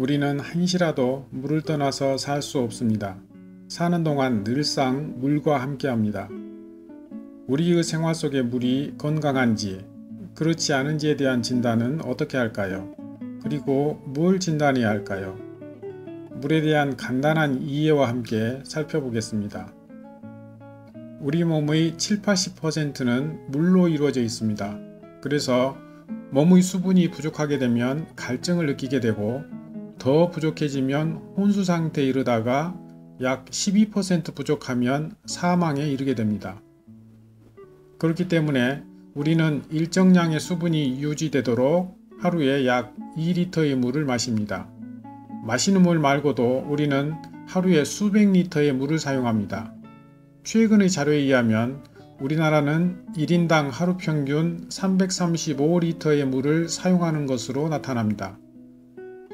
우리는 한시라도 물을 떠나서 살 수 없습니다. 사는 동안 늘상 물과 함께합니다. 우리의 생활 속의 물이 건강한지, 그렇지 않은지에 대한 진단은 어떻게 할까요? 그리고 뭘 진단해야 할까요? 물에 대한 간단한 이해와 함께 살펴보겠습니다. 우리 몸의 7~80%는 물로 이루어져 있습니다. 그래서 몸의 수분이 부족하게 되면 갈증을 느끼게 되고 더 부족해지면 혼수 상태에 이르다가 약 12% 부족하면 사망에 이르게 됩니다. 그렇기 때문에 우리는 일정량의 수분이 유지되도록 하루에 약 2리터의 물을 마십니다. 마시는 물 말고도 우리는 하루에 수백 리터의 물을 사용합니다. 최근의 자료에 의하면 우리나라는 1인당 하루 평균 335리터의 물을 사용하는 것으로 나타납니다.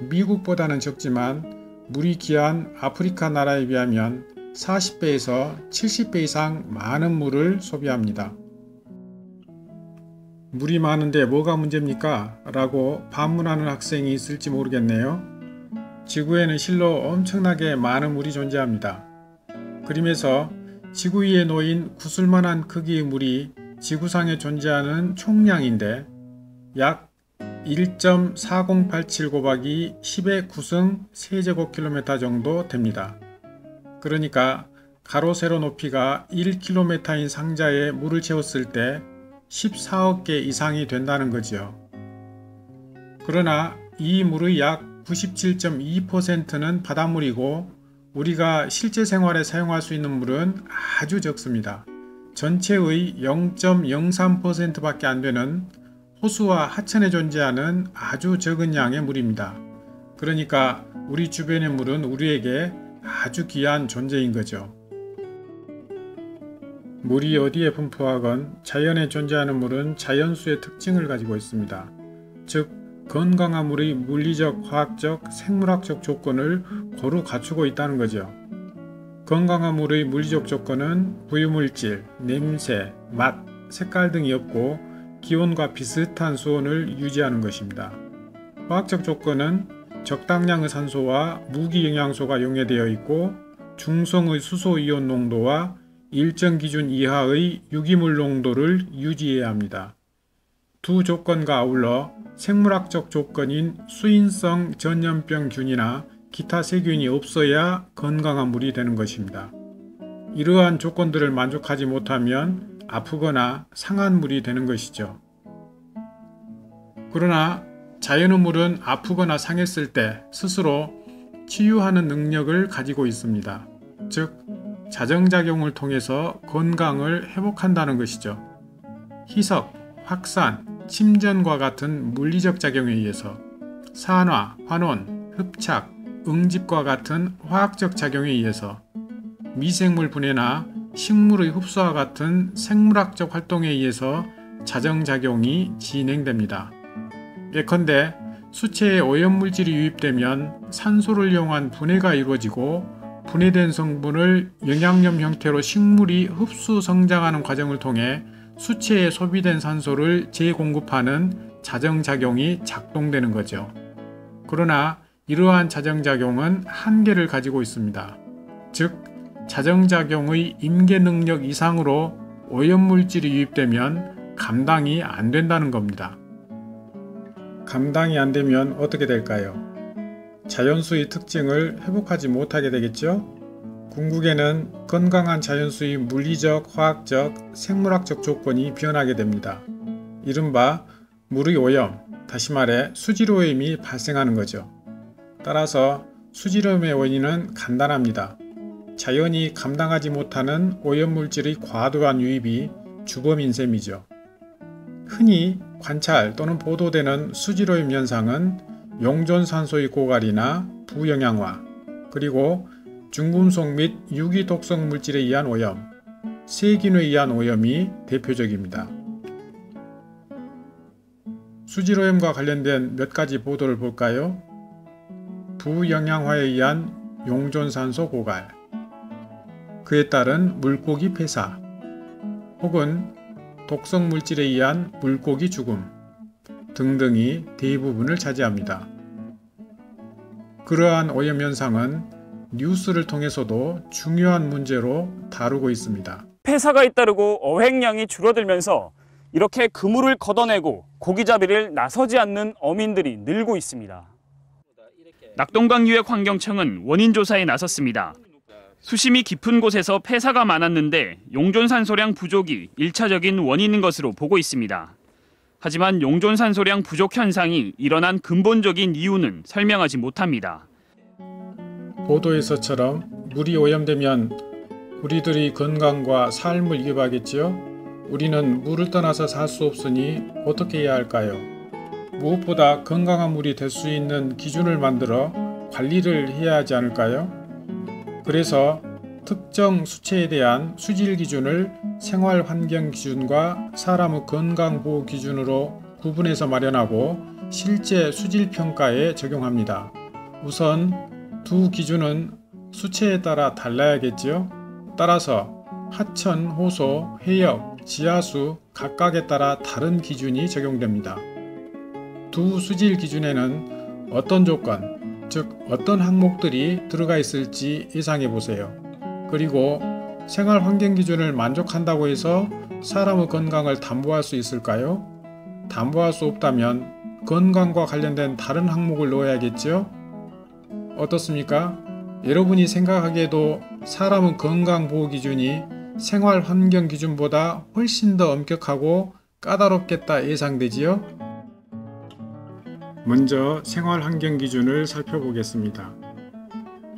미국보다는 적지만 물이 귀한 아프리카 나라에 비하면 40배에서 70배 이상 많은 물을 소비합니다. 물이 많은데 뭐가 문제입니까? 라고 반문하는 학생이 있을지 모르겠네요. 지구에는 실로 엄청나게 많은 물이 존재합니다. 그림에서 지구 위에 놓인 구슬만한 크기의 물이 지구상에 존재하는 총량인데 약 1.4087 곱하기 10의 9승 세제곱킬로미터 정도 됩니다. 그러니까 가로 세로 높이가 1km인 상자에 물을 채웠을 때 14억 개 이상이 된다는 거지요. 그러나 이 물의 약 97.2%는 바닷물이고 우리가 실제 생활에 사용할 수 있는 물은 아주 적습니다. 전체의 0.03%밖에 안 되는 호수와 하천에 존재하는 아주 적은 양의 물입니다. 그러니까 우리 주변의 물은 우리에게 아주 귀한 존재인 거죠. 물이 어디에 분포하건 자연에 존재하는 물은 자연수의 특징을 가지고 있습니다. 즉 건강한 물의 물리적, 화학적, 생물학적 조건을 고루 갖추고 있다는 거죠. 건강한 물의 물리적 조건은 부유물질, 냄새, 맛, 색깔 등이 없고 기온과 비슷한 수온을 유지하는 것입니다. 화학적 조건은 적당량의 산소와 무기영양소가 용해되어 있고 중성의 수소이온 농도와 일정 기준 이하의 유기물 농도를 유지해야 합니다. 두 조건과 아울러 생물학적 조건인 수인성 전염병균이나 기타 세균이 없어야 건강한 물이 되는 것입니다. 이러한 조건들을 만족하지 못하면 아프거나 상한 물이 되는 것이죠. 그러나 자연의 물은 아프거나 상했을 때 스스로 치유하는 능력을 가지고 있습니다. 즉 자정작용을 통해서 건강을 회복한다는 것이죠. 희석, 확산, 침전과 같은 물리적 작용에 의해서 산화, 환원, 흡착, 응집과 같은 화학적 작용에 의해서 미생물 분해나 식물의 흡수와 같은 생물학적 활동에 의해서 자정작용이 진행됩니다. 예컨대 수체에 오염물질이 유입되면 산소를 이용한 분해가 이루어지고 분해된 성분을 영양염 형태로 식물이 흡수 성장하는 과정을 통해 수체에 소비된 산소를 재공급하는 자정작용이 작동되는 거죠. 그러나 이러한 자정작용은 한계를 가지고 있습니다. 즉 자정작용의 임계 능력 이상으로 오염물질이 유입되면 감당이 안 된다는 겁니다. 감당이 안 되면 어떻게 될까요? 자연수의 특징을 회복하지 못하게 되겠죠? 궁극에는 건강한 자연수의 물리적, 화학적, 생물학적 조건이 변하게 됩니다. 이른바 물의 오염, 다시 말해 수질오염이 발생하는 거죠. 따라서 수질오염의 원인은 간단합니다. 자연이 감당하지 못하는 오염물질의 과도한 유입이 주범인 셈이죠. 흔히 관찰 또는 보도되는 수질오염 현상은 용존산소의 고갈이나 부영양화, 그리고 중금속 및 유기독성 물질에 의한 오염, 세균에 의한 오염이 대표적입니다. 수질오염과 관련된 몇 가지 보도를 볼까요? 부영양화에 의한 용존산소 고갈, 그에 따른 물고기 폐사, 혹은 독성 물질에 의한 물고기 죽음 등등이 대부분을 차지합니다. 그러한 오염 현상은 뉴스를 통해서도 중요한 문제로 다루고 있습니다. 폐사가 잇따르고 어획량이 줄어들면서 이렇게 그물을 걷어내고 고기잡이를 나서지 않는 어민들이 늘고 있습니다. 낙동강유역환경청은 원인 조사에 나섰습니다. 수심이 깊은 곳에서 폐사가 많았는데 용존산소량 부족이 1차적인 원인인 것으로 보고 있습니다. 하지만 용존산소량 부족 현상이 일어난 근본적인 이유는 설명하지 못합니다. 보도에서처럼 물이 오염되면 우리들의 건강과 삶을 위협하겠지요? 우리는 물을 떠나서 살 수 없으니 어떻게 해야 할까요? 무엇보다 건강한 물이 될 수 있는 기준을 만들어 관리를 해야 하지 않을까요? 그래서 특정 수체에 대한 수질 기준을 생활환경 기준과 사람의 건강보호 기준으로 구분해서 마련하고 실제 수질 평가에 적용합니다. 우선 두 기준은 수체에 따라 달라야겠지요? 따라서 하천, 호소, 해역, 지하수 각각에 따라 다른 기준이 적용됩니다. 두 수질 기준에는 어떤 조건, 즉 어떤 항목들이 들어가 있을지 예상해 보세요. 그리고 생활환경 기준을 만족한다고 해서 사람의 건강을 담보할 수 있을까요? 담보할 수 없다면 건강과 관련된 다른 항목을 넣어야겠죠? 어떻습니까? 여러분이 생각하기에도 사람의 건강보호 기준이 생활환경 기준보다 훨씬 더 엄격하고 까다롭겠다 예상되지요? 먼저 생활환경 기준을 살펴보겠습니다.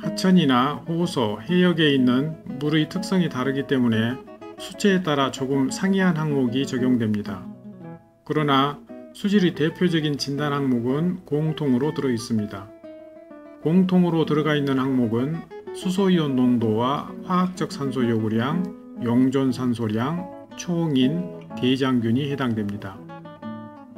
하천이나 호소, 해역에 있는 물의 특성이 다르기 때문에 수체에 따라 조금 상이한 항목이 적용됩니다. 그러나 수질의 대표적인 진단 항목은 공통으로 들어 있습니다. 공통으로 들어가 있는 항목은 수소이온 농도와 화학적 산소 요구량, 용존산소량, 초응인, 대장균이 해당됩니다.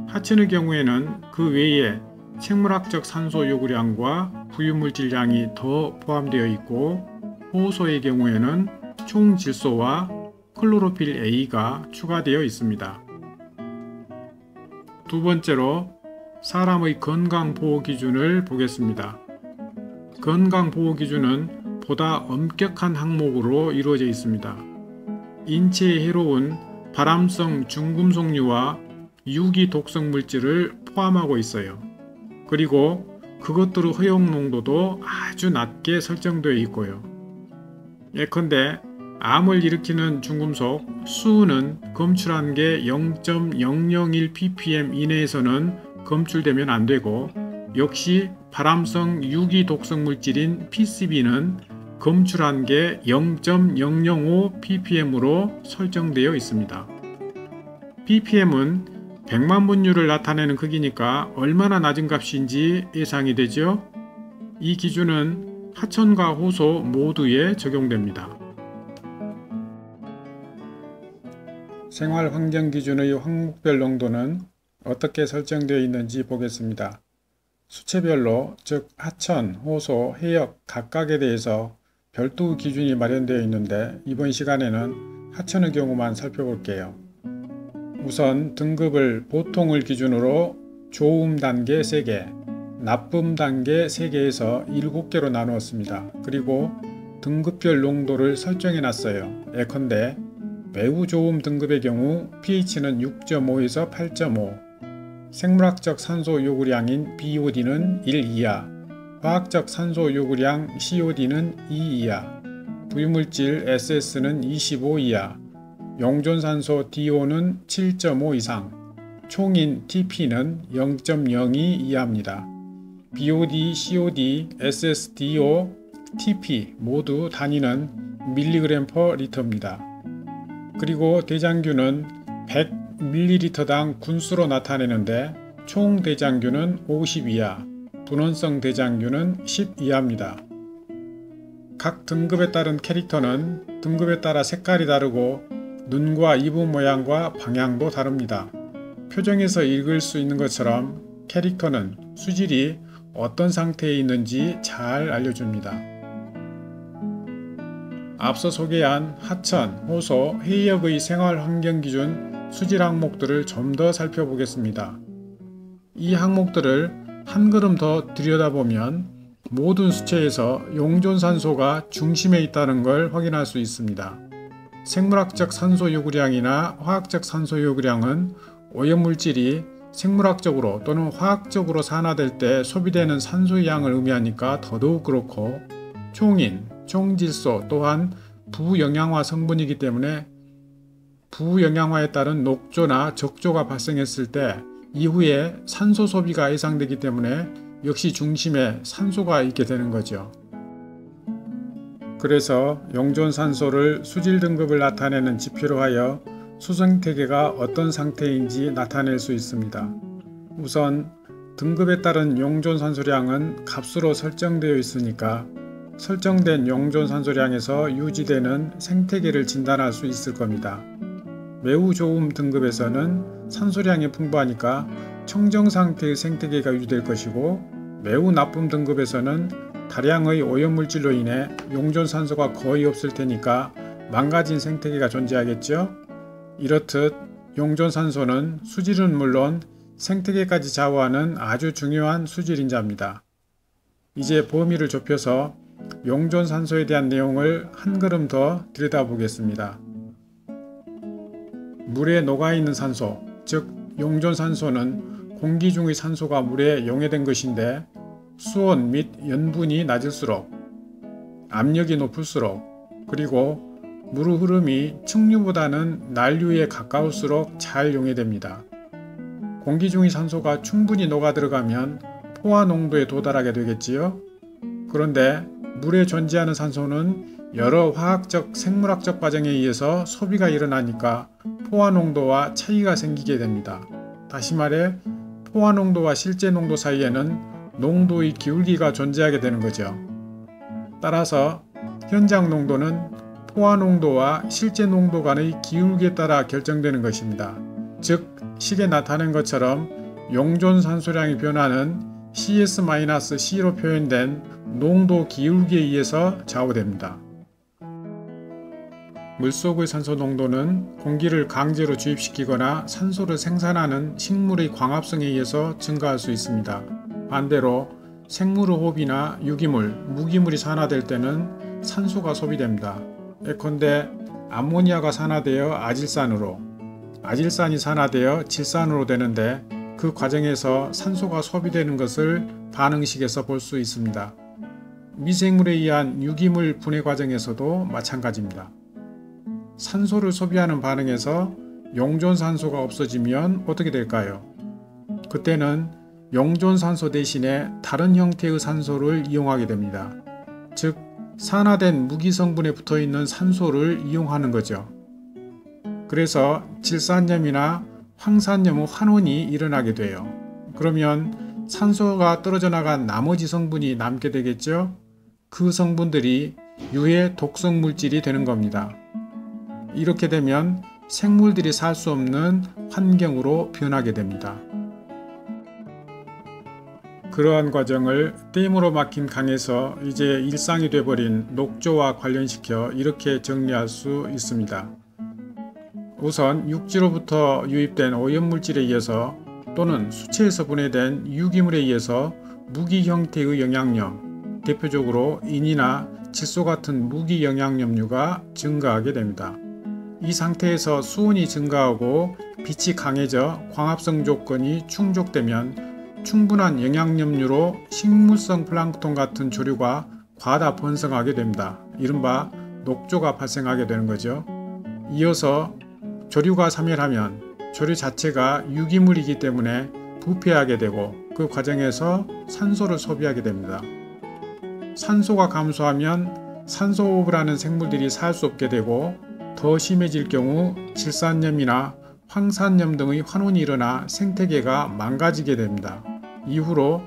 하천의 경우에는 그 외에 생물학적 산소 요구량과 부유물질량이 더 포함되어 있고, 호소의 경우에는 총질소와 클로로필 A가 추가되어 있습니다. 두 번째로 사람의 건강보호 기준을 보겠습니다. 건강보호 기준은 보다 엄격한 항목으로 이루어져 있습니다. 인체에 해로운 발암성 중금속류와 유기 독성 물질을 포함하고 있어요. 그리고 그것들의 허용 농도도 아주 낮게 설정되어 있고요. 예컨대 암을 일으키는 중금속 수은 검출한 게 0.001 ppm 이내에서는 검출되면 안 되고, 역시 발암성 유기 독성 물질인 PCB는 검출한 게 0.005 ppm으로 설정되어 있습니다. ppm은 100만 분율을 나타내는 크기니까 얼마나 낮은 값인지 예상이 되죠? 이 기준은 하천과 호소 모두에 적용됩니다. 생활환경기준의 항목별 농도는 어떻게 설정되어 있는지 보겠습니다. 수체별로, 즉 하천, 호소, 해역 각각에 대해서 별도 기준이 마련되어 있는데 이번 시간에는 하천의 경우만 살펴볼게요. 우선 등급을 보통을 기준으로 좋음 단계 3개, 나쁨 단계 3개에서 7개로 나누었습니다. 그리고 등급별 농도를 설정해 놨어요. 예컨대 매우 좋음 등급의 경우 pH는 6.5에서 8.5, 생물학적 산소 요구량인 BOD는 1 이하, 화학적 산소 요구량 COD는 2 이하, 부유물질 SS는 25 이하, 용존산소 DO는 7.5 이상, 총인 TP는 0.02 이하입니다. BOD, COD, SSDO, TP 모두 단위는 mg/L입니다. 그리고 대장균은 100ml당 군수로 나타내는데 총 대장균은 50 이하, 분원성 대장균은 10 이하입니다. 각 등급에 따른 캐릭터는 등급에 따라 색깔이 다르고 눈과 입의 모양과 방향도 다릅니다. 표정에서 읽을 수 있는 것처럼 캐릭터는 수질이 어떤 상태에 있는지 잘 알려줍니다. 앞서 소개한 하천, 호소, 해역의 생활환경기준 수질 항목들을 좀 더 살펴보겠습니다. 이 항목들을 한 걸음 더 들여다보면 모든 수체에서 용존산소가 중심에 있다는 걸 확인할 수 있습니다. 생물학적 산소 요구량이나 화학적 산소 요구량은 오염물질이 생물학적으로 또는 화학적으로 산화될 때 소비되는 산소의 양을 의미하니까 더더욱 그렇고, 총인, 총질소 또한 부영양화 성분이기 때문에 부영양화에 따른 녹조나 적조가 발생했을 때 이후에 산소 소비가 예상되기 때문에 역시 중심에 산소가 있게 되는 거죠. 그래서 용존산소를 수질 등급을 나타내는 지표로 하여 수생태계가 어떤 상태인지 나타낼 수 있습니다. 우선 등급에 따른 용존산소량은 값으로 설정되어 있으니까 설정된 용존산소량에서 유지되는 생태계를 진단할 수 있을 겁니다. 매우 좋은 등급에서는 산소량이 풍부하니까 청정상태의 생태계가 유지될 것이고, 매우 나쁨 등급에서는 다량의 오염물질로 인해 용존산소가 거의 없을 테니까 망가진 생태계가 존재하겠죠. 이렇듯 용존산소는 수질은 물론 생태계까지 좌우하는 아주 중요한 수질인자입니다. 이제 범위를 좁혀서 용존산소에 대한 내용을 한 걸음 더 들여다보겠습니다. 물에 녹아있는 산소, 즉 용존산소는 공기 중의 산소가 물에 용해된 것인데, 수온 및 염분이 낮을수록, 압력이 높을수록, 그리고 물의 흐름이 측류보다는 난류에 가까울수록 잘 용해됩니다. 공기 중의 산소가 충분히 녹아 들어가면 포화 농도에 도달하게 되겠지요. 그런데 물에 존재하는 산소는 여러 화학적, 생물학적 과정에 의해서 소비가 일어나니까 포화 농도와 차이가 생기게 됩니다. 다시 말해 포화 농도와 실제 농도 사이에는 농도의 기울기가 존재하게 되는 거죠. 따라서 현장 농도는 포화 농도와 실제 농도 간의 기울기에 따라 결정되는 것입니다. 즉 식에 나타낸 것처럼 용존산소량의 변화는 CS-C로 표현된 농도 기울기에 의해서 좌우됩니다. 물속의 산소 농도는 공기를 강제로 주입시키거나 산소를 생산하는 식물의 광합성에 의해서 증가할 수 있습니다. 반대로 생물의 호흡이나 유기물, 무기물이 산화될 때는 산소가 소비됩니다. 예컨대 암모니아가 산화되어 아질산으로, 아질산이 산화되어 질산으로 되는데 그 과정에서 산소가 소비되는 것을 반응식에서 볼 수 있습니다. 미생물에 의한 유기물 분해 과정에서도 마찬가지입니다. 산소를 소비하는 반응에서 용존산소가 없어지면 어떻게 될까요? 그때는 용존산소 대신에 다른 형태의 산소를 이용하게 됩니다. 즉 산화된 무기성분에 붙어있는 산소를 이용하는 거죠. 그래서 질산염이나 황산염의 환원이 일어나게 돼요. 그러면 산소가 떨어져 나간 나머지 성분이 남게 되겠죠. 그 성분들이 유해 독성 물질이 되는 겁니다. 이렇게 되면 생물들이 살 수 없는 환경으로 변하게 됩니다. 그러한 과정을 댐으로 막힌 강에서 이제 일상이 되어버린 녹조와 관련시켜 이렇게 정리할 수 있습니다. 우선 육지로부터 유입된 오염물질에 의해서 또는 수체에서 분해된 유기물에 의해서 무기 형태의 영양염, 대표적으로 인이나 질소 같은 무기 영양염류가 증가하게 됩니다. 이 상태에서 수온이 증가하고 빛이 강해져 광합성 조건이 충족되면 충분한 영양염류로 식물성 플랑크톤 같은 조류가 과다 번성하게 됩니다. 이른바 녹조가 발생하게 되는 거죠. 이어서 조류가 사멸하면 조류 자체가 유기물이기 때문에 부패하게 되고 그 과정에서 산소를 소비하게 됩니다. 산소가 감소하면 산소호흡을 하는 생물들이 살 수 없게 되고 더 심해질 경우 질산염이나 황산염 등의 환원이 일어나 생태계가 망가지게 됩니다. 이후로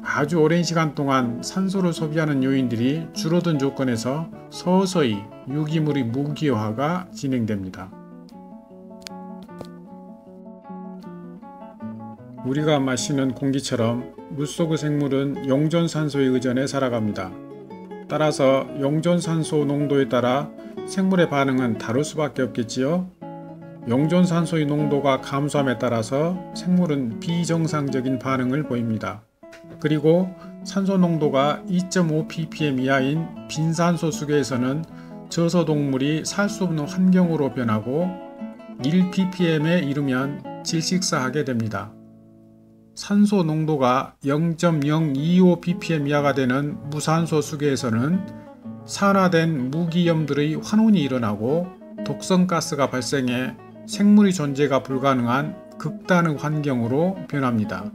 아주 오랜 시간 동안 산소를 소비하는 요인들이 줄어든 조건에서 서서히 유기물의 무기화가 진행됩니다. 우리가 마시는 공기처럼 물속의 생물은 용존산소에 의존해 살아갑니다. 따라서 용존산소 농도에 따라 생물의 반응은 다를 수밖에 없겠지요. 용존산소의 농도가 감소함에 따라서 생물은 비정상적인 반응을 보입니다. 그리고 산소 농도가 2.5ppm 이하인 빈산소 수계에서는 저소동물이 살 수 없는 환경으로 변하고 1ppm에 이르면 질식사하게 됩니다. 산소 농도가 0.025ppm 이하가 되는 무산소 수계에서는 산화된 무기염들의 환원이 일어나고 독성가스가 발생해 생물의 존재가 불가능한 극단의 환경으로 변합니다.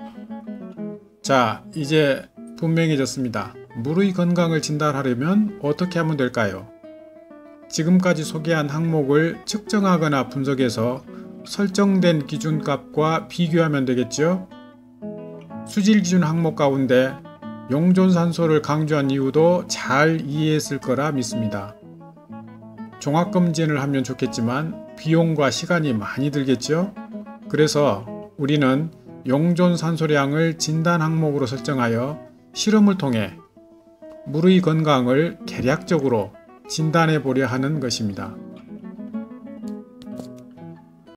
자, 이제 분명해졌습니다. 물의 건강을 진단하려면 어떻게 하면 될까요? 지금까지 소개한 항목을 측정하거나 분석해서 설정된 기준값과 비교하면 되겠죠? 수질기준 항목 가운데 용존산소를 강조한 이유도 잘 이해했을 거라 믿습니다. 종합검진을 하면 좋겠지만 비용과 시간이 많이 들겠죠? 그래서 우리는 용존산소량을 진단 항목으로 설정하여 실험을 통해 물의 건강을 계략적으로 진단해 보려 하는 것입니다.